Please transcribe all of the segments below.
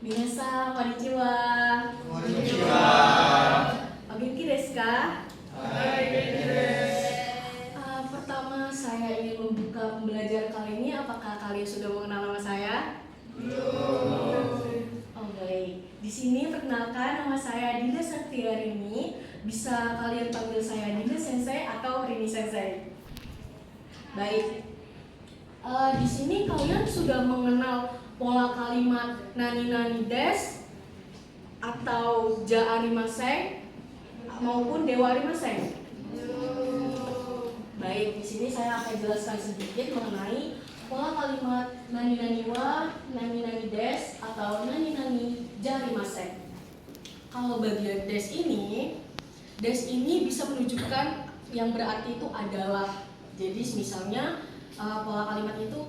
Minasan, konnichiwa. Konnichiwa. O genki desu ka? Hai, genki desu. Pertama, saya ingin membuka pembelajaran kali ini. Apakah kalian sudah mengenal nama saya? Belum. Oh baik. Di sini perkenalkan, nama saya Dinda Saktiarini. Bisa kalian panggil saya Dinda Sensei atau Rini Sensei. Baik. Di sini kalian sudah mengenal pola kalimat nani des atau ja arimasen maupun dewa arimasen. Baik, di sini saya akan jelaskan sedikit mengenai pola kalimat nani wa, nani des atau nani ja arimasen. Kalau bagian des ini bisa menunjukkan yang berarti itu adalah. Jadi misalnya pola kalimat itu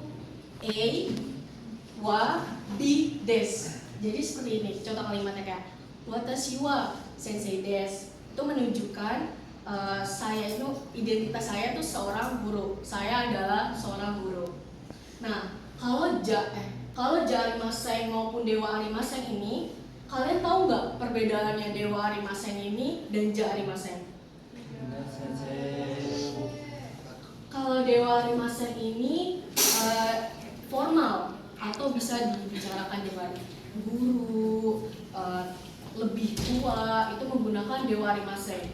wa bi des. Jadi seperti ini contoh kalimatnya, kayak watashi wa sensei des. Itu menunjukkan saya itu, identitas saya itu seorang guru. Saya adalah seorang guru. Nah, kalau ja arimasen maupun dewa arimasen ini, kalian tahu nggak perbedaannya dewa arimasen ini dan ja arimasen? Kalau dewa arimasen ini formal atau bisa dibicarakan dengan guru, lebih tua, itu menggunakan dewa arimasen.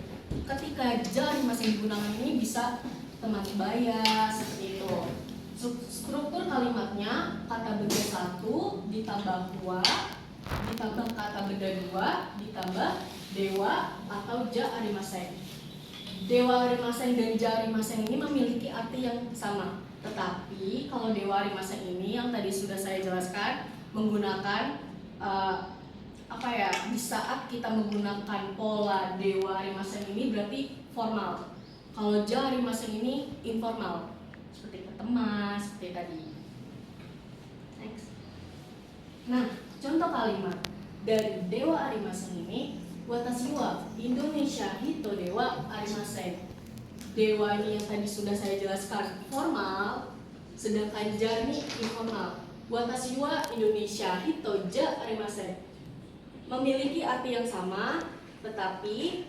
Ketika ja arimasen digunakan ini bisa teman sebaya, seperti itu. Struktur kalimatnya kata benda 1 ditambah wa, ditambah kata benda 2 ditambah dewa atau ja arimasen. Dewa arimasen dan ja arimasen ini memiliki arti yang sama. Tetapi kalau dewa arimasen ini yang tadi sudah saya jelaskan menggunakan di saat kita menggunakan pola dewa arimasen ini berarti formal. Kalau ja arimasen ini informal, seperti berteman, seperti tadi. Next. Nah, contoh kalimat dari dewa arimasen ini, watashi wa Indonesia hito dewa arimasen. Dewa ini yang tadi sudah saya jelaskan formal, sedangkan ja ini informal. Watashi wa Indonesia hito ja arimasen. Memiliki arti yang sama, tetapi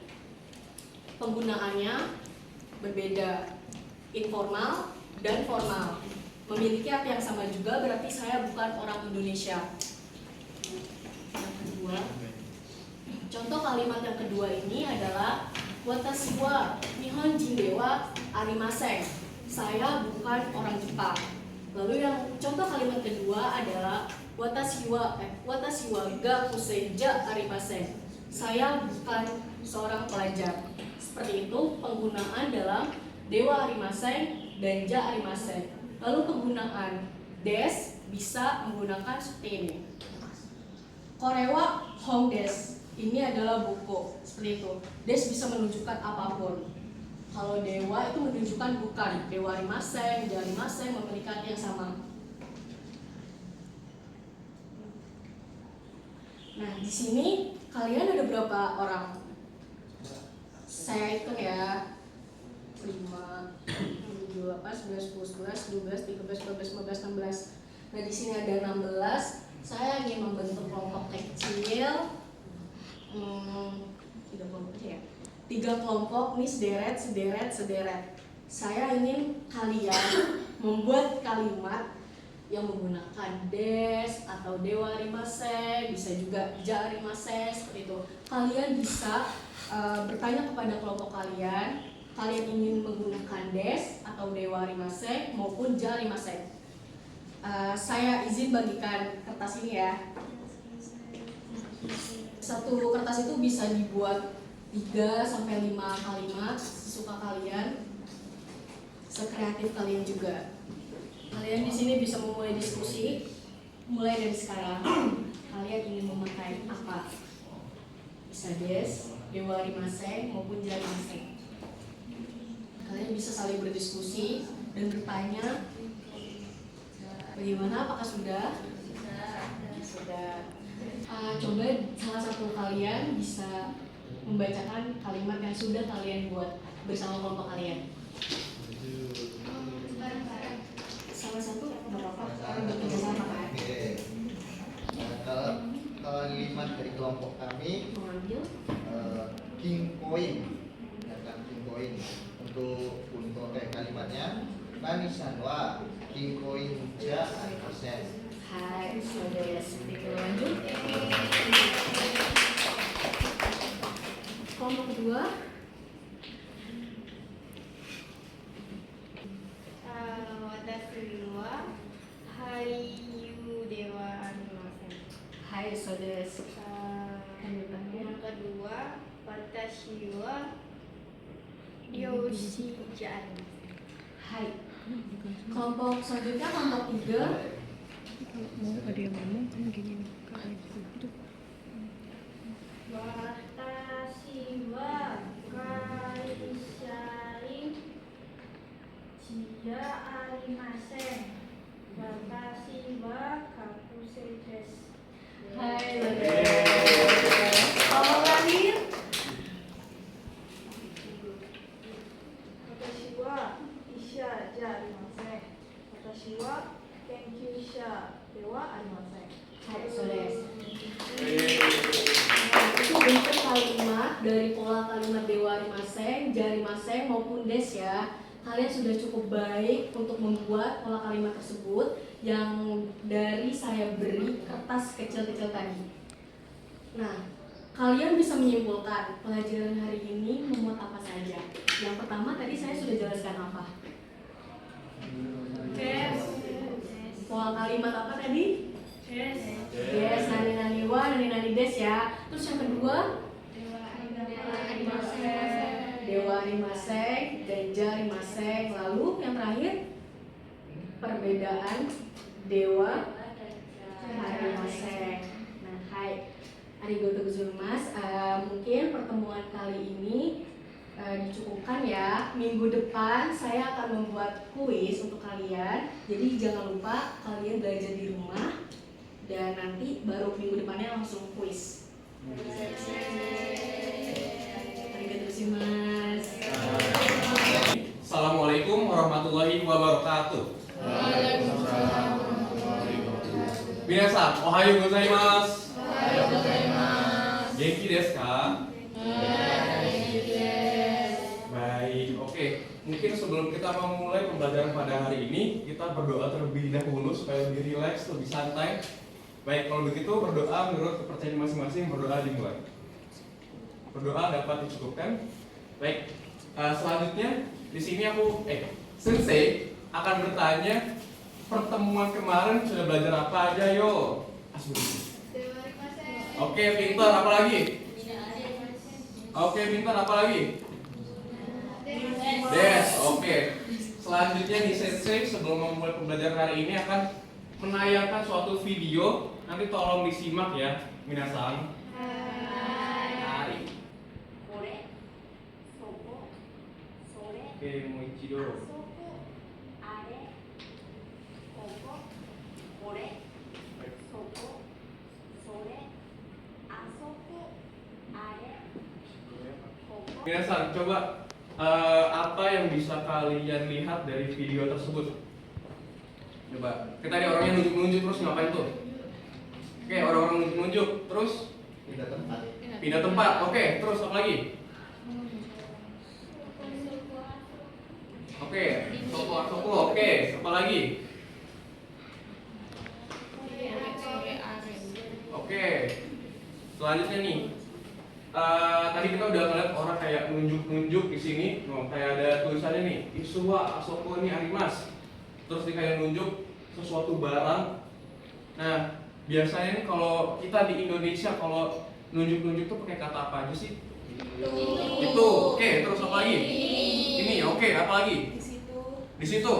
penggunaannya berbeda. Informal dan formal. Memiliki arti yang sama juga, berarti saya bukan orang Indonesia. Yang kedua, contoh kalimat yang kedua ini adalah watashi wa Nihonjin dewa arimasen. Saya bukan orang Jepang. Lalu yang contoh kalimat kedua adalah watashi wa gakusei ja arimasen. Saya bukan seorang pelajar. Seperti itu penggunaan dalam dewa arimasen dan ja arimasen. Lalu penggunaan des bisa menggunakan seperti ini. Korewa hong des. Ini adalah buku, seperti itu. Des bisa menunjukkan apapun. Kalau dewa itu menunjukkan bukan. Dewa arimasen, ja arimasen memiliki arti yang sama. Nah, di sini kalian ada berapa orang? Saya hitung ya. 5, 7, 8, 9, 10, 11, 12, 13, 14, 15, 16. Nah, di sini ada 16. Saya ingin membentuk kelompok kecil. 3 kelompok aja ya. 3 kelompok nih, sederet. Saya ingin kalian membuat kalimat yang menggunakan des atau dewa arimasen, bisa juga ja arimasen, seperti itu. Kalian bisa bertanya kepada kelompok kalian ingin menggunakan des atau dewa arimasen maupun ja arimasen. Saya izin bagikan kertas ini ya. Satu kertas itu bisa dibuat 3-5 kalimat sesuka kalian, sekreatif kalian juga. Kalian di sini bisa memulai diskusi. Mulai dari sekarang, kalian ingin memakai apa? Bisa des, dewa arimasen maupun ja arimasen. Kalian bisa saling berdiskusi dan bertanya. Bagaimana? Apakah sudah? Sudah. Coba salah satu kalian bisa membacakan kalimat yang sudah kalian buat bersama kelompok kalian. Salah satu nggak apa-apa, bekerja sama kan? Kalau kalimat dari kelompok kami, Mengambil. King Point, kata King Point. Untuk kalimatnya, Manisan wa King Point ja arimasen. Hai, saudara sedikit lanjut. Kelompok kedua. Watashi wa Hayyu dewa arimasen. Hai, saudara. Yang kedua, watashi wa Yoshi ja arimasen. Hai. Kelompok selanjutnya kelompok tiga. Mau ada yang ngomong kan gini nih itu Watashi wa kaisharin jia arimasen. Watashi wa kakusei desu. Hai, saudara. Kelompok terakhir. Watashi wa isha ja arimasen. Watashi wa kenkyusha dewa arimasen. Hai, saudara. Itu bentuk kalimat dari pola kalimat dewa arimaseng, jarimaseng maupun des ya. Kalian sudah cukup baik untuk membuat pola kalimat tersebut yang dari saya beri kertas kecil-kecil tadi. Nah, kalian bisa menyimpulkan pelajaran hari ini memuat apa saja. Yang pertama tadi saya sudah jelaskan apa? Pola kalimat apa tadi? Yes, nani wa, nani des ya. Terus yang kedua, dewa arimaseng dan jarimaseng. Lalu yang terakhir, perbedaan dewa arimaseng. Nah, hai, arigatou gozaimasu. Mungkin pertemuan kali ini dicukupkan ya. Minggu depan saya akan membuat kuis untuk kalian. Jadi jangan lupa kalian belajar di rumah dan nanti baru minggu depannya langsung kuis. Arigatou gozaimasu. Assalamualaikum warahmatullahi wabarakatuh. Minasan, ohayo gozaimasu. Genki desu ka? Baik, oke. Mungkin sebelum kita memulai pembelajaran pada hari ini, kita berdoa terlebih dahulu supaya lebih rileks, lebih santai. Baik, kalau begitu berdoa menurut kepercayaan masing-masing, berdoa dimulai. Berdoa dapat dicukupkan. Baik, selanjutnya di sini Sensei akan bertanya pertemuan kemarin sudah belajar apa aja yo? Oke, pintar apa lagi? Oke, pintar apa lagi? Des, oke. Selanjutnya nih Sensei sebelum memulai pembelajaran hari ini akan menayangkan suatu video. Nanti tolong disimak ya, minasan. Hai. Oke, moichido. Minasan, coba apa yang bisa kalian lihat dari video tersebut? Coba, kita tadi orangnya nunjuk-nunjuk terus ngapain tuh? Oke, orang-orang nunjuk-nunjuk terus Pindah tempat. pindah tempat. Oke, terus apa lagi? Oke, soko. Oke, apa lagi? Oke, selanjutnya nih. Tadi kita udah ngeliat orang kayak nunjuk-nunjuk di sini, kayak ada tulisannya nih, Isuwa Asoko ini Arimas. Terus dia kayak nunjuk sesuatu barang. Nah, biasanya nih kalau kita di Indonesia kalau nunjuk-nunjuk tuh pakai kata apa aja sih? Itu. Oke, terus apa lagi? Ini. Oke, apa lagi? Di situ.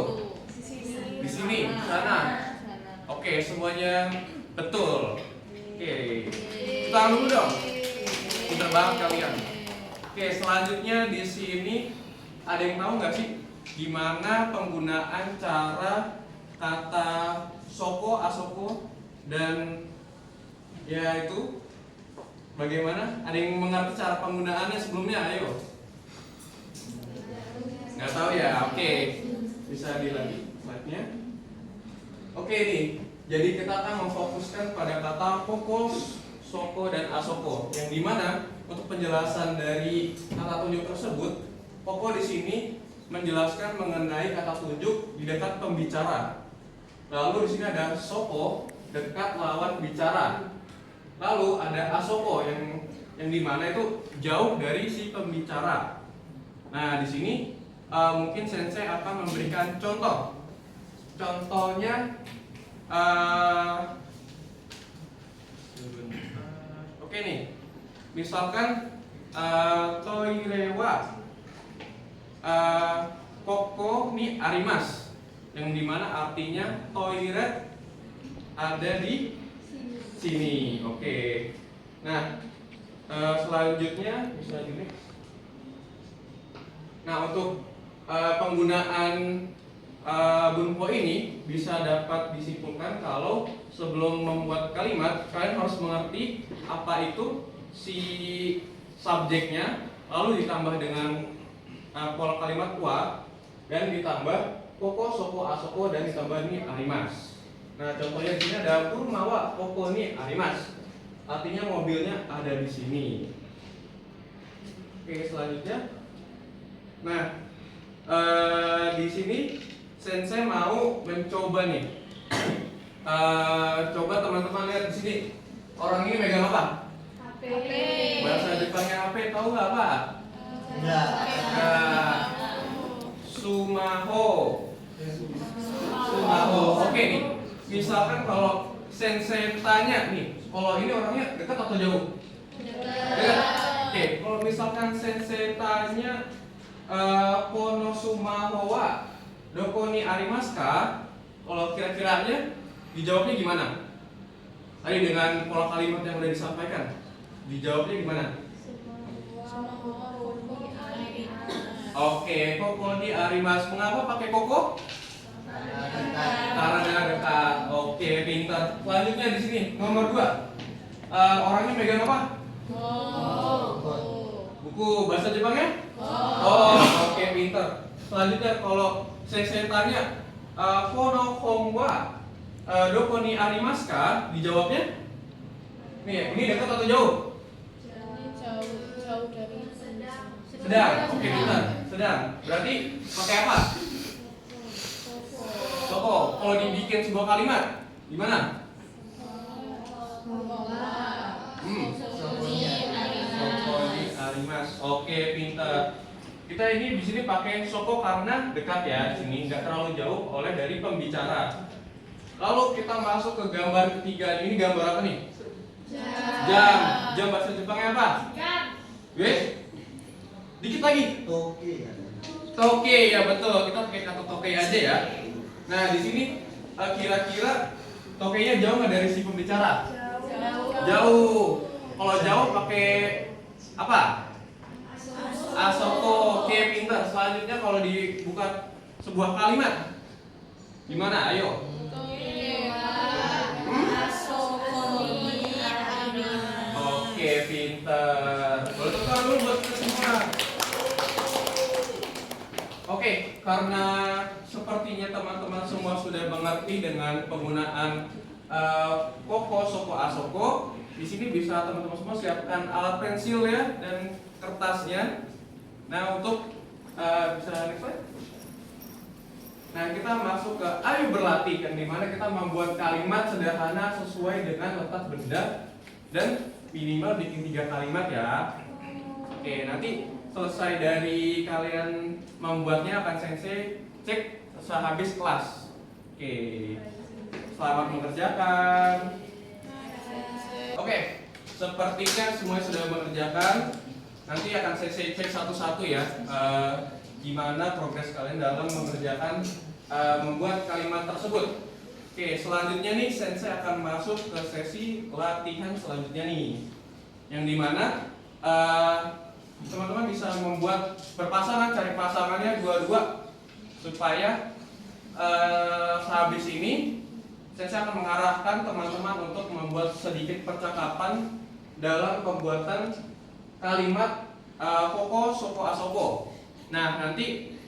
Di sini, sana. Oke, semuanya betul. Oke. Tangan dulu dong. Pinter banget kalian. Oke, selanjutnya di sini ada yang tahu nggak sih gimana penggunaan cara kata soko, asoko dan ya itu bagaimana? Ada yang mengerti cara penggunaannya sebelumnya? Ayo. Nggak tahu ya? Oke, bisa dilanjut slide-nya. Oke nih, jadi kita akan memfokuskan pada kata pokos soko, dan asoko. Yang dimana untuk penjelasan dari kata tunjuk tersebut, koko di sini menjelaskan mengenai kata tunjuk di dekat pembicara. Lalu di sini ada soko dekat lawan bicara. Lalu ada asoko yang dimana itu jauh dari si pembicara. Nah di sini mungkin sensei akan memberikan contoh. Contohnya, oke nih, misalkan toirewa koko ni arimas, yang dimana artinya toilet ada di sini. Oke. Nah, selanjutnya bisa di next. Nah, untuk penggunaan bunpo ini bisa dapat disimpulkan kalau sebelum membuat kalimat kalian harus mengerti apa itu si subjeknya, lalu ditambah dengan pola kalimat wa, dan ditambah koko, soko, asoko, dan ditambah ni arimas. Nah, contohnya di sini ada kurmawa koko ni arimas. Artinya mobilnya ada di sini. Oke, selanjutnya. Nah, di sini sensei mau mencoba nih. Coba teman-teman lihat di sini. Orang ini megang apa? HP. Bahasa Jepangnya HP, tahu nggak apa? Enggak. Nah, sumaho. Sumaho. Oke nih. Misalkan kalau sensei tanya nih, kalau ini orangnya dekat atau jauh? Dekat. Oke, kalau misalkan sensei tanya kono sumaho wa doko ni arimasu ka? Kalau kira-kiranya dijawabnya gimana? Tadi dengan pola kalimat yang udah disampaikan, dijawabnya gimana? Oke, koko ni arimasu. Mengapa pakai koko? Karena dekat. Oke, pintar. Selanjutnya di sini nomor 2. Orangnya megang apa? Buku. Bahasa Jepangnya? Oh, oke, pintar. Selanjutnya kalau saya tanya kono hong wa doko ni arimasu ka? Dijawabnya? Nih, ini dekat atau jauh? Jauh dari Sedang. Oke, pintar. Sedang. Berarti pakai apa? Soko. Kalau dibikin sebuah kalimat, gimana? Soko ni arimasu. Oke, pintar. Kita ini di sini pakai soko karena dekat ya, di sini nggak terlalu jauh oleh dari pembicara. Lalu kita masuk ke gambar ketiga. Ini gambar apa nih? Jam. Jam bahasa Jepangnya apa? Wes. Dikit lagi. Toke. Toke, ya betul. Kita pakai kata toke aja ya. Nah, di sini kira-kira tokenya jauh nggak dari si pembicara? Jauh. Kalau jauh pakai apa? Asoko. Oke, pintar. Selanjutnya kalau dibuka sebuah kalimat, gimana? Ayo. Oke, pintar. Boleh tepuk tangan dulu buat kita semua. Oke, karena sepertinya teman-teman semua sudah mengerti dengan penggunaan koko, soko, asoko. Di sini bisa teman-teman semua siapkan alat pensil ya dan kertasnya. Nah, untuk bisa next slide. Nah, kita masuk ke ayo berlatih, yang dimana kita membuat kalimat sederhana sesuai dengan letak benda dan minimal bikin 3 kalimat ya. Oke, nanti selesai dari kalian membuatnya akan sensei cek sehabis kelas. Oke, selamat mengerjakan. Oke, sepertinya semuanya sudah mengerjakan. Nanti akan sensei cek satu-satu ya, gimana progres kalian dalam mengerjakan membuat kalimat tersebut. Oke, selanjutnya nih sensei akan masuk ke sesi latihan selanjutnya nih, yang dimana teman-teman bisa membuat berpasangan, cari pasangannya dua-dua supaya sehabis ini sensei akan mengarahkan teman-teman untuk membuat sedikit percakapan dalam pembuatan kalimat koko, soko, asoko. Nah, nanti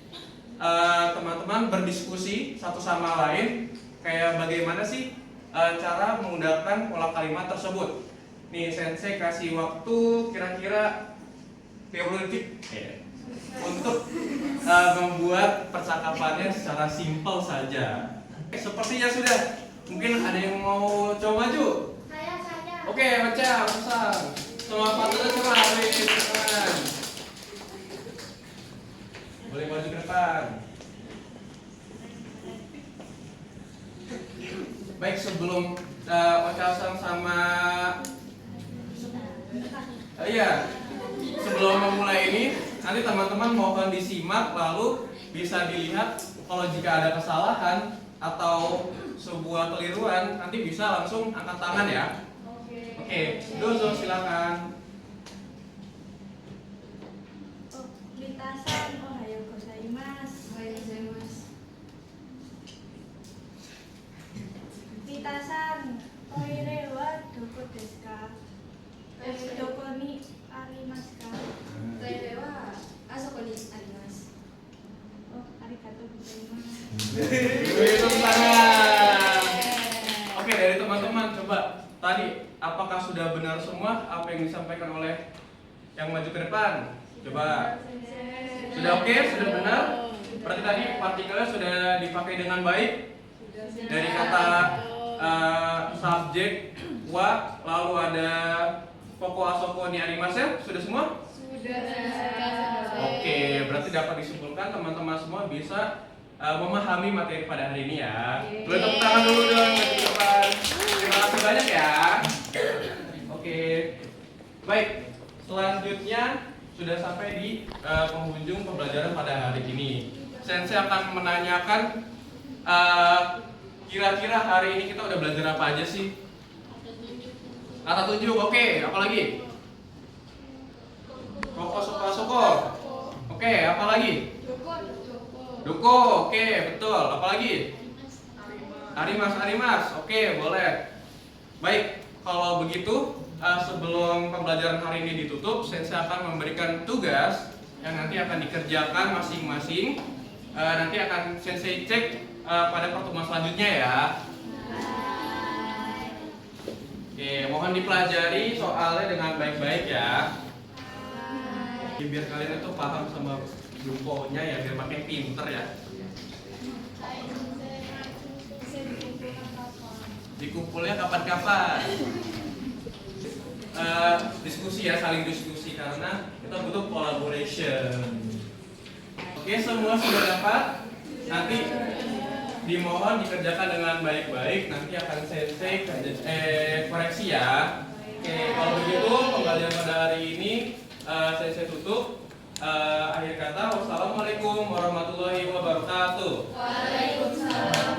teman-teman berdiskusi satu sama lain kayak bagaimana sih cara menggunakan pola kalimat tersebut. Nih Sensei kasih waktu kira-kira 30 detik untuk membuat percakapannya secara simpel saja. Sepertinya sudah. Mungkin ada yang mau coba maju? Saya. Oke, baca, pesan. Semua partner coba hari depan. Boleh maju ke depan. Baik, sebelum Ocha-san sama sebelum memulai ini, nanti teman-teman mohon disimak lalu bisa dilihat kalau jika ada kesalahan atau sebuah keliruan nanti bisa langsung angkat tangan ya. Oke, Dozo silakan. Mitasan, ohayo gozaimasu. Mitasan, toire wa doko desu ka? Doko ni arimasu ka? Toire wa asoko ni arimasu. Oh, arigatou gozaimasu. Tepuk tangan. Oke, dari teman-teman coba tadi apakah sudah benar semua apa yang disampaikan oleh yang maju ke depan? Coba. Sudah oke? Sudah benar? Berarti tadi partikelnya sudah dipakai dengan baik. Dari kata subjek wa, lalu ada poko asoko ni arimasen, sudah semua? Oke, berarti dapat disimpulkan teman-teman semua bisa memahami materi pada hari ini ya. Boleh tepuk tangan dulu dong ke depan. Terima kasih banyak ya. Oke. Baik, selanjutnya sudah sampai di penghujung pembelajaran pada hari ini. Sensei akan menanyakan kira-kira hari ini kita udah belajar apa aja sih? Kata tunjuk, oke, apa lagi? Soko. Oke, apa lagi? Duko, oke, betul. Apa lagi? Arimas, oke, boleh. Baik, kalau begitu sebelum pembelajaran hari ini ditutup, Sensei akan memberikan tugas yang nanti akan dikerjakan masing-masing. Nanti akan Sensei cek pada pertemuan selanjutnya ya. Oke, mohon dipelajari soalnya dengan baik-baik ya. Biar kalian itu paham sama dukonya ya, biar makin pinter ya. Dikumpulnya kapan-kapan. Diskusi ya, saling diskusi karena kita butuh collaboration. Oke, semua sudah dapat. Nanti dimohon dikerjakan dengan baik-baik. Nanti akan Sensei koreksi ya. Oke, kalau begitu pembelajaran pada hari ini Sensei tutup. Akhir kata, wassalamualaikum warahmatullahi wabarakatuh. Waalaikumsalam.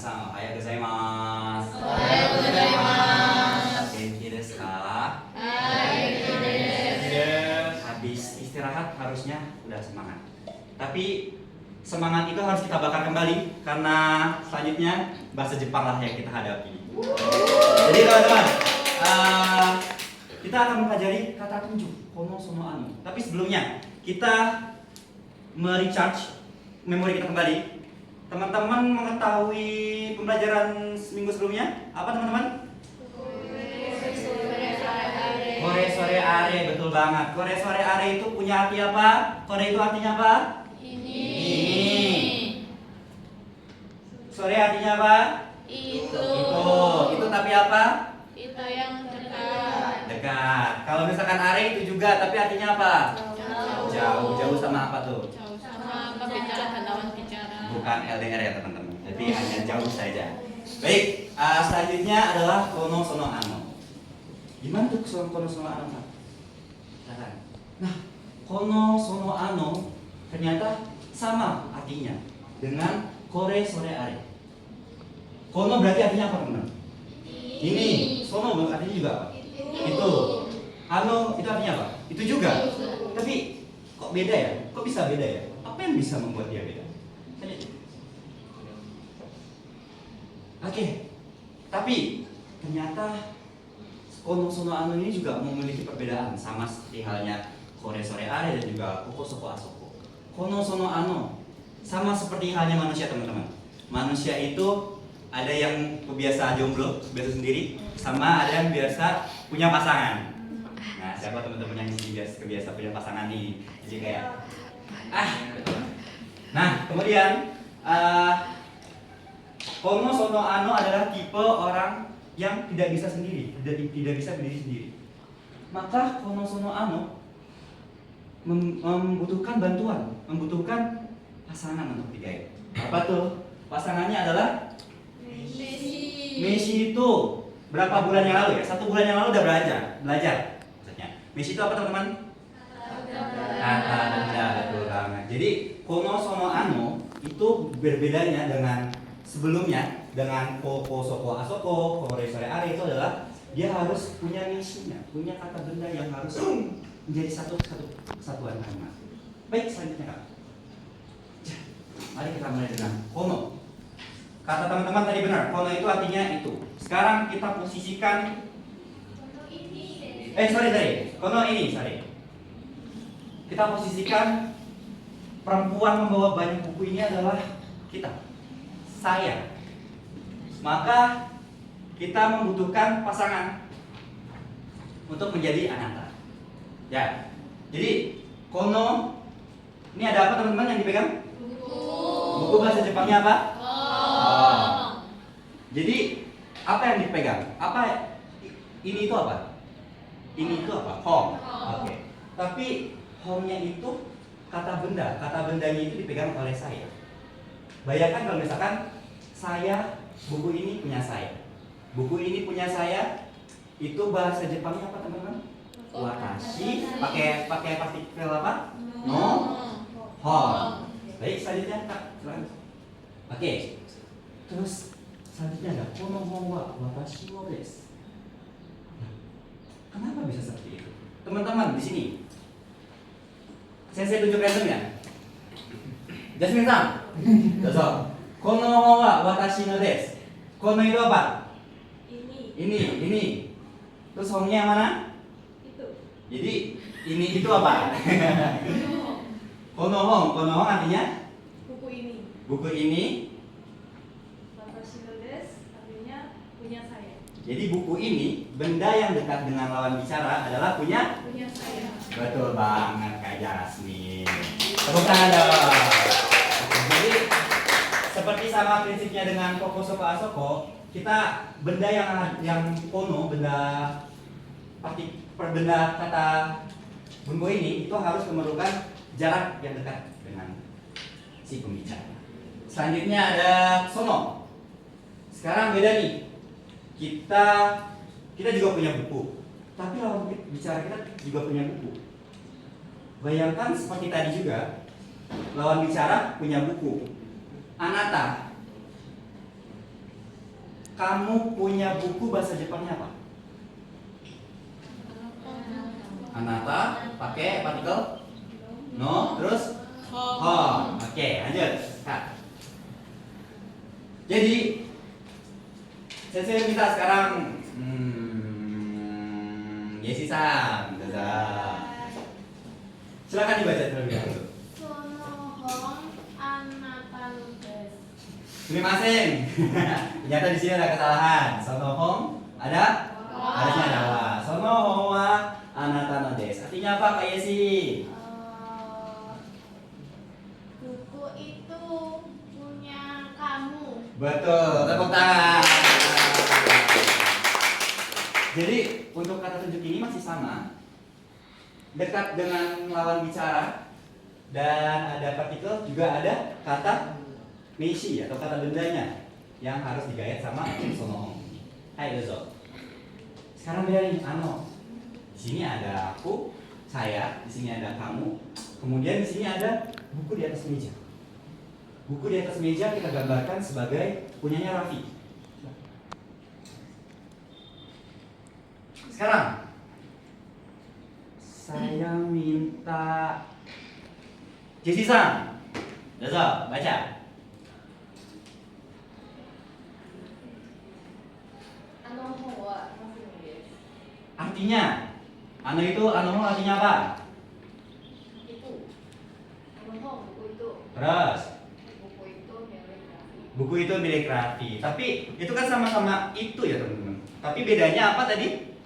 Ohayou gozaimasu. Genki desu ka? Habis istirahat harusnya udah semangat. Tapi semangat itu harus kita bakar kembali karena selanjutnya bahasa Jepang lah yang kita hadapi. Jadi teman-teman, kita akan mempelajari kata tunjuk, kono sono ano. Tapi sebelumnya kita merecharge memori kita kembali. Teman-teman mengetahui pembelajaran seminggu sebelumnya? Apa teman-teman? Kore sore are, betul banget. Kore sore are itu punya arti apa? Kore itu artinya apa? Ini. Sore artinya apa? Itu tapi apa? Itu yang dekat. Dekat. Kalau misalkan are itu juga, tapi artinya apa? Jauh. Jauh sama apa tuh? Sama pembicaraan lawan bicara. Bukan LDR ya teman-teman. Jadi hanya jauh saja. Baik, selanjutnya adalah kono sono ano. Gimana tuh kono sono ano, Pak? Nah, kono sono ano ternyata sama artinya dengan kore sore are. Kono berarti artinya apa teman-teman? Ini. Sono artinya juga apa? Itu. Ano itu artinya apa? Itu juga. Tapi kok beda ya? Kok bisa beda ya? Apa yang bisa membuat dia beda? Oke. Tapi ternyata kono sono ano ini juga memiliki perbedaan sama seperti halnya kore sore are dan juga koko soko asoko. Kono sono ano sama seperti halnya manusia teman-teman. Manusia itu ada yang biasa jomblo, biasa sendiri, sama ada yang biasa punya pasangan. Nah, siapa teman-teman yang kebiasa punya pasangan nih? Jadi kayak Nah, kemudian kono sono ano adalah tipe orang yang tidak bisa sendiri, tidak bisa berdiri sendiri. Maka kono sono ano membutuhkan bantuan, membutuhkan pasangan untuk digait. Apa tuh? Pasangannya adalah Messi itu berapa bulan yang lalu ya? 1 bulan yang lalu udah belajar maksudnya. Messi itu apa teman-teman? Kata benda, betul banget. Jadi kono sono ano itu berbedanya dengan sebelumnya, dengan koko soko asoko, kore sore are itu adalah dia harus punya misinya, punya kata benda yang harus menjadi satu kesatuan kalimat. Baik, selanjutnya Kak. Mari kita mulai dengan kono. Kata teman-teman tadi benar, kono itu artinya itu. Sekarang kita posisikan kono ini, kita posisikan perempuan membawa banyak buku ini adalah kita, saya. Maka kita membutuhkan pasangan untuk menjadi ananta. Ya, jadi kono ini ada apa teman-teman yang dipegang? Buku bahasa Jepangnya apa? Jadi apa yang dipegang? Ini itu apa? Ini itu apa? Hong. Oke. Tapi hongnya itu kata bendanya itu dipegang oleh saya. Bayangkan kalau misalkan buku ini punya saya. Buku ini punya saya, itu bahasa Jepangnya apa teman-teman? Watashi. Pakai partikel apa? No. Hong. Baik, selanjutnya Kak, silakan. Oke. Terus selanjutnya ada kono hong wa watashi no desu. Kenapa bisa seperti itu? Teman-teman di sini. Saya tunjuk random ya. Jasmine-san. Dozo. Kono hong wa watashi no desu. Kono itu apa? Ini. Terus hongnya yang mana? Itu. Jadi ini itu apa? Kono hong artinya buku ini. Watashi no desu artinya punya saya. Jadi buku ini, benda yang dekat dengan lawan bicara adalah punya saya. Betul banget Kak Jasmine. Tepuk tangan dong. Jadi seperti sama prinsipnya dengan koko soko asoko, kita benda yang kono, benda kata bungo ini itu harus memerlukan jarak yang dekat dengan si pembicara. Selanjutnya ada sono. Sekarang beda nih. Kita juga punya buku, tapi lawan bicara kita juga punya buku. Bayangkan seperti tadi juga, lawan bicara punya buku. Anata, kamu punya buku bahasa Jepangnya apa? Anata pakai partikel no, terus hong. Oke, lanjut Kak. Jadi saya minta sekarang Yesi-san, silakan dibaca terlebih dahulu. Sonohong anata no desu. Terima kasih. Ternyata di sini ada kesalahan. Sonohong ada harusnya ada wa. Sonohong wa anata no desu. Artinya apa Kak Yesi? Buku itu punya kamu. Betul, tepuk tangan. Jadi untuk kata tunjuk ini masih sama, dekat dengan lawan bicara dan ada partikel, juga ada kata meishi atau kata bendanya yang harus digayat sama sonohong. Hai dozo. Sekarang beda nih, ano. Di sini ada aku, saya, di sini ada kamu, kemudian di sini ada buku di atas meja. Buku di atas meja kita gambarkan sebagai punyanya Raffi. Sekarang saya minta Jesse-san, Dozo, baca. Artinya, ano itu, ano artinya apa? Itu. Buku itu. Terus, Buku itu milik Raffi. buku itu milik Raffi. Tapi itu kan sama-sama itu ya teman-teman. Tapi bedanya apa tadi?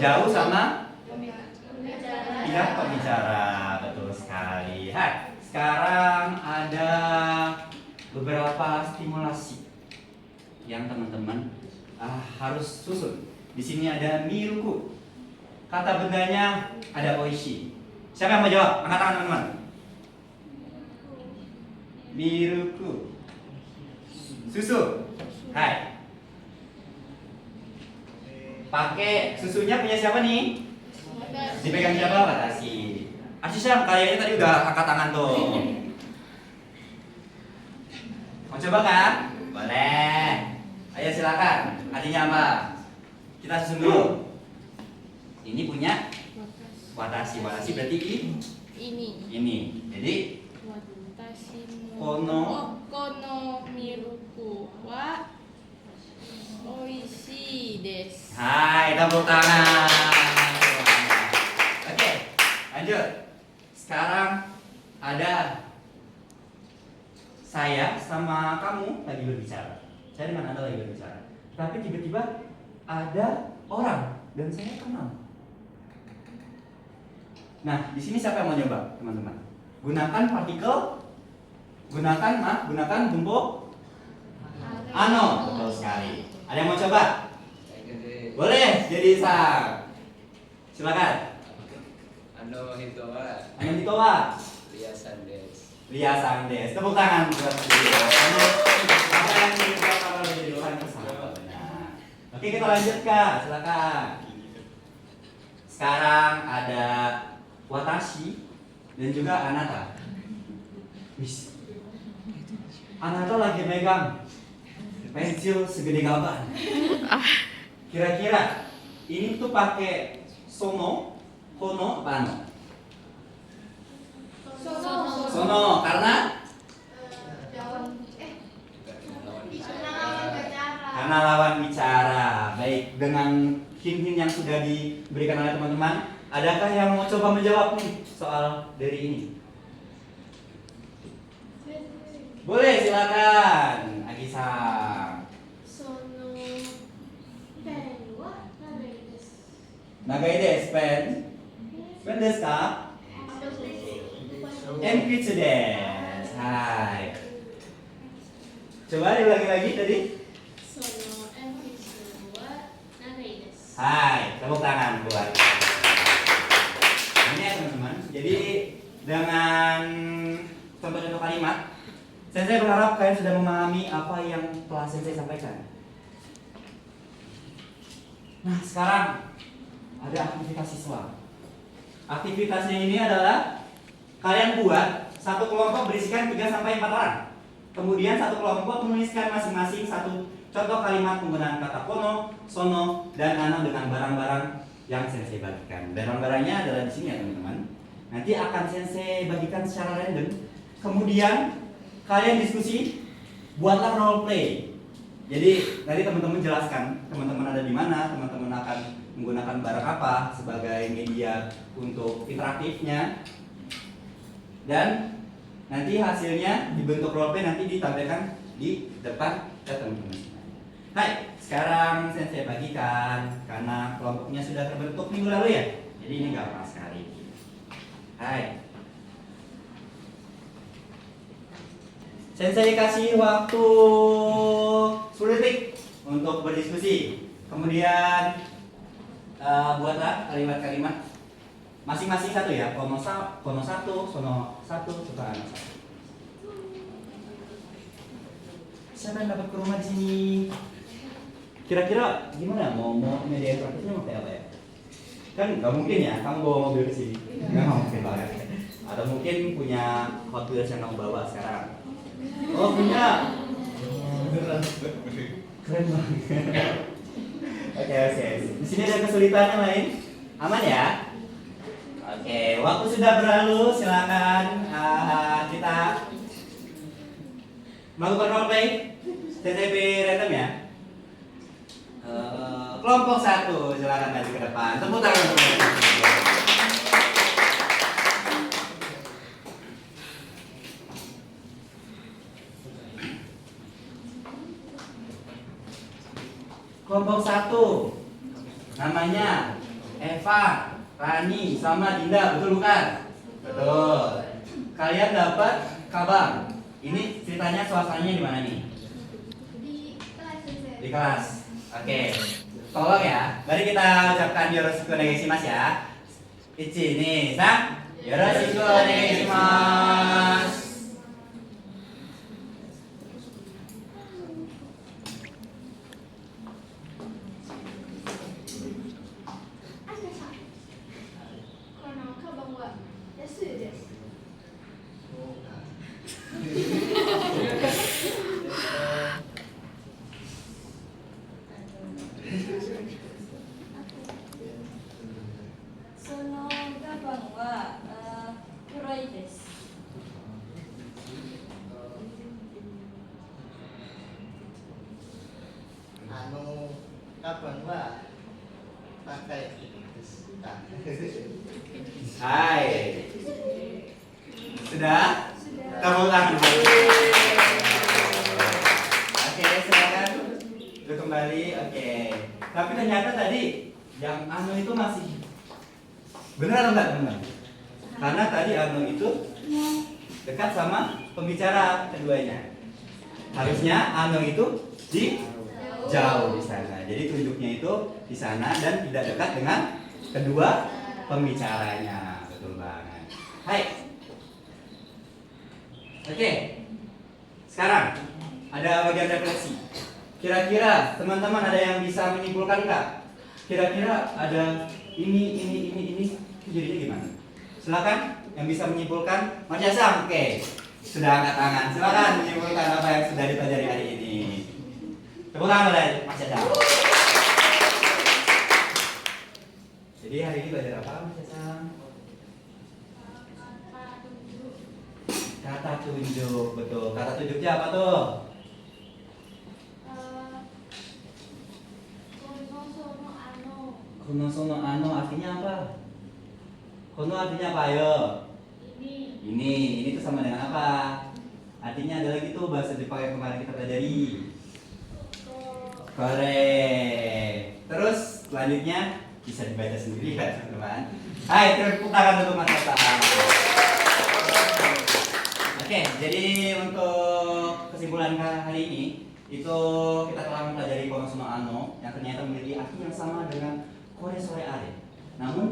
Jauh sama pihak pembicara, betul sekali. Hai, sekarang ada beberapa stimulasi yang teman-teman harus susun. Di sini ada miruku. Kata bendanya ada oishi. Siapa yang mau jawab? Angkat tangan teman-teman. Miruku. Susu. Hai. Pakai susunya punya siapa nih? Dipegang siapa? Watashi. Asisha, kayaknya tadi udah angkat tangan tuh. Mau coba kan? Boleh. Ayo silakan. Artinya apa? Kita susun dulu. Ini punya watashi. Watashi berarti ini. Jadi kono miruku wa oishi desu. hai, tepuk tangan. Oke, lanjut. Sekarang ada saya sama kamu lagi berbicara. Saya dengan Anda lagi berbicara. Tapi tiba-tiba ada orang dan saya kenal. Nah, di sini siapa yang mau nyoba, teman-teman? Gunakan partikel, gunakan bentuk ano, betul sekali. Ada yang mau coba? Boleh, jadi sang. Silakan. Ano hitowa Ria Sandes. Tepuk tangan buat dia. Apa yang kita kalau jadi orang persahabatannya. Oke, kita lanjut Kak, silakan. Sekarang ada watashi dan juga anata. Wis. Anata lagi megang pensil segede gaban. Kira-kira ini tuh pakai sono, kono, apa ano? Sono karena lawan bicara. Baik, dengan hint-hint yang sudah diberikan oleh teman-teman, adakah yang mau coba menjawab nih soal dari ini? Boleh, silakan. Agisa. Sono pen wa nagai desu. Nagai desu pen. Pen desu ka? Enpitsu desu. Hai. Coba diulangi lagi tadi. Sono enpitsu wa nagai desu. Hai, tepuk tangan buat. Ini ya teman-teman. Jadi dengan contoh-contoh kalimat, saya berharap kalian sudah memahami apa yang telah saya sampaikan. Nah, sekarang ada aktivitas siswa. Aktivitasnya ini adalah kalian buat satu kelompok berisikan 3 sampai 4 orang. Kemudian satu kelompok menuliskan masing-masing satu contoh kalimat penggunaan kata kono, sono, dan ano dengan barang-barang yang sensei bagikan. Barang-barangnya adalah di sini ya teman-teman. Nanti akan sensei bagikan secara random. Kemudian kalian diskusi, buatlah role play. Jadi nanti teman-teman jelaskan teman-teman ada di mana, teman-teman akan menggunakan barang apa sebagai media untuk interaktifnya, dan nanti hasilnya dibentuk role play nanti ditampilkan di depan ke teman-teman. Hai, sekarang saya bagikan karena kelompoknya sudah terbentuk minggu lalu ya, jadi ini gampang sekali. Hai. Sensei kasih waktu 10 detik untuk berdiskusi. Kemudian buatlah kalimat-kalimat masing-masing satu ya. Kono satu, sono satu, suka ano satu. Siapa yang dapat ke rumah di sini? Kira-kira gimana? Mau media interaktifnya mau kayak apa ya? Kan nggak mungkin ya, kamu bawa mobil ke sini. Nggak mungkin banget. Atau mungkin punya Hot Wheels yang kamu bawa sekarang. Oh punya. Keren banget. Oke. Di sini ada kesulitannya lain. Aman ya? Oke, waktu sudah berlalu. Silakan kita melakukan role play TTP random ya. Kelompok 1 silakan maju ke depan. Tepuk tangan untuk mereka. kelompok 1 namanya Eva, Rani, sama Dinda, betul bukan? Betul. Kalian dapat kabar. Ini ceritanya suasananya di mana nih? Di kelas sensei. Di kelas. Oke. Tolong ya. Mari kita ucapkan yoroshiku onegaishimasu ya. Ichi, ni, san. Yoroshiku onegaishimasu. Kapan wa pakai Hai. Sudah? Tepuk tangan. Oke, silakan. Duduk kembali. Oke. Tapi ternyata tadi yang anu itu masih benar atau enggak, teman-teman? Karena tadi anu itu dekat sama pembicara keduanya. Harusnya anu itu di jauh di sana. Jadi tunjuknya itu di sana dan tidak dekat dengan kedua pembicaranya. Betul banget. Hai. Oke. Sekarang ada bagian refleksi. Kira-kira teman-teman ada yang bisa menyimpulkan nggak? Kira-kira ada ini jadinya gimana? Silakan yang bisa menyimpulkan. Mas Yasam, oke. Sudah angkat tangan. Silakan menyimpulkan apa yang sudah dipelajari hari ini. Tepuk tangan oleh Mas Yasam. Jadi hari ini belajar apa, Mas Yasam? Kata tunjuk, betul. Kata tunjuknya apa tuh? Kono sono ano artinya apa? Kono artinya apa, ayo? Ini tuh sama dengan apa? Artinya adalah gitu bahasa Jepang yang kemarin kita pelajari. Korek. Terus selanjutnya bisa dibaca sendiri ya teman-teman. Hai, tepuk tangan untuk Mas Yasam. Oke, jadi untuk kesimpulan hari ini itu kita telah mempelajari kono sono ano yang ternyata memiliki arti yang sama dengan kore sore are. Namun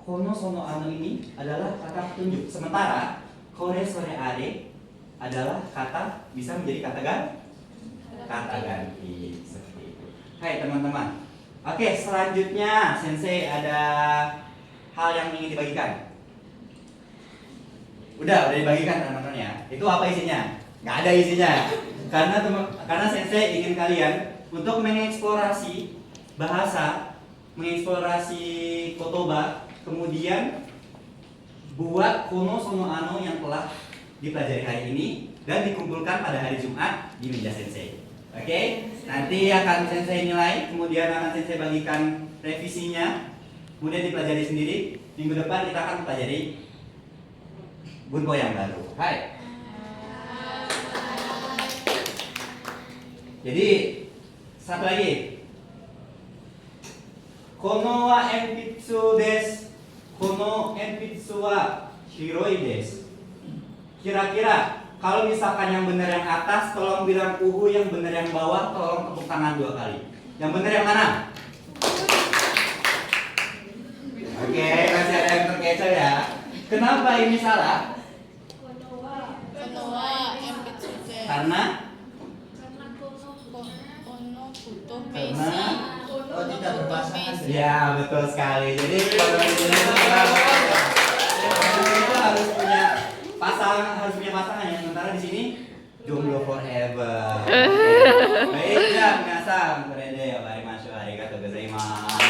kono sono ano ini adalah kata tunjuk, sementara kore sore are adalah kata bisa menjadi kata ganti seperti itu. Hai teman-teman. Oke, selanjutnya Sensei ada hal yang ingin dibagikan. Udah dibagikan teman-teman ya. Itu apa isinya? Nggak ada isinya. Karena Sensei ingin kalian untuk mengeksplorasi bahasa, mengeksplorasi kotoba, kemudian buat kono sono ano yang telah dipelajari hari ini dan dikumpulkan pada hari Jumat di meja Sensei. Oke, nanti akan Sensei nilai, kemudian akan Sensei bagikan revisinya, kemudian dipelajari sendiri. Minggu depan kita akan pelajari bunko yang baru. Hai. Jadi satu lagi. Kono wa enpitsu desu. Kono enpitsu wa hiroi desu. Kira-kira kalau misalkan yang benar yang atas, tolong bilang uhu, yang benar yang bawah, tolong tepuk tangan 2 kali. Yang benar yang mana? Oke, masih ada yang terkecoh ya. Kenapa ini salah? Karena tidak berpasangan. ya betul sekali. Jadi kalau di sini itu harus punya pasangan ya. Sementara di sini jomblo forever. Baik ya, minasang, keren deh. Arigatou gozaimasu.